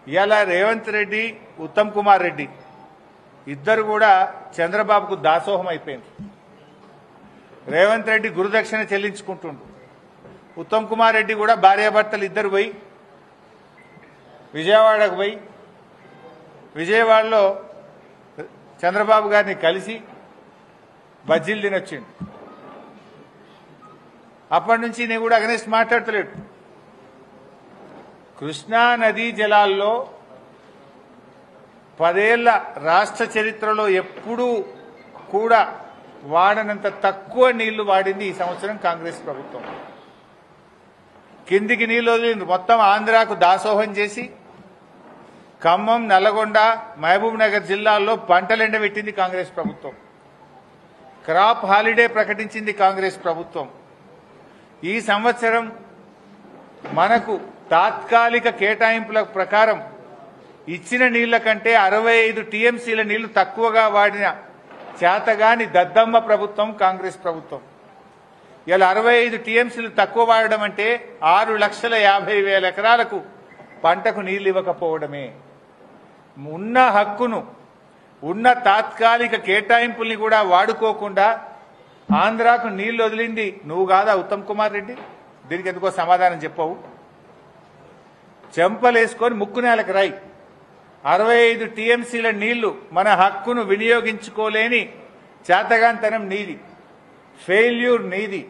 ఇవాళ రేవంత్ రెడ్డి ఉత్తమ్ కుమార్ రెడ్డి ఇద్దరు కూడా చంద్రబాబుకు దాసోహం అయిపోయింది. రేవంత్ రెడ్డి గురుదక్షిణ చెల్లించుకుంటుండు. ఉత్తమ్ కుమార్ రెడ్డి కూడా భార్యాభర్తలు ఇద్దరు పోయి విజయవాడకు పోయి విజయవాడలో చంద్రబాబు గారిని కలిసి బజ్జీలు తినొచ్చిండు. అప్పటి నుంచి నేను కూడా అగనెస్ట్ మాట్లాడతలేడు. కృష్ణా నదీ జలాల్లో 10 ఏళ్ల రాష్ట్ర చరిత్రలో ఎప్పుడూ కూడా వాడనంత తక్కువ నీళ్లు వాడింది ఈ సంవత్సరం కాంగ్రెస్ ప్రభుత్వం. కిందికి నీళ్లు వదిలింది. మొత్తం ఆంధ్రాకు దాసోహం చేసి ఖమ్మం, నల్లగొండ, మహబూబ్ నగర్ జిల్లాల్లో పంటలు ఎండబెట్టింది కాంగ్రెస్ ప్రభుత్వం. క్రాప్ హాలిడే ప్రకటించింది కాంగ్రెస్ ప్రభుత్వం. ఈ సంవత్సరం మనకు తాత్కాలిక కేటాయింపుల ప్రకారం ఇచ్చిన నీళ్ల కంటే 65 టీఎంసీల నీళ్లు తక్కువగా వాడిన చేతగాని దద్దమ్మ ప్రభుత్వం కాంగ్రెస్ ప్రభుత్వం. ఇలా 65 టీఎంసీలు తక్కువ వాడడం అంటే 6,50,000 ఎకరాలకు పంటకు నీళ్లు ఇవ్వకపోవడమే. ఉన్న హక్కును, ఉన్న తాత్కాలిక కేటాయింపుల్ని కూడా వాడుకోకుండా ఆంధ్రాకు నీళ్లు వదిలింది నువ్వు కాదా ఉత్తమ్ కుమార్ రెడ్డి? దీనికి ఎందుకో సమాధానం చెప్పవు. చెంపలేసుకొని ముక్కు నేలకు రాయి. 65 టీఎంసీల నీళ్లు మన హక్కును వినియోగించుకోలేని చేతగాంతనం నీది, ఫెయిల్యూర్ నీది.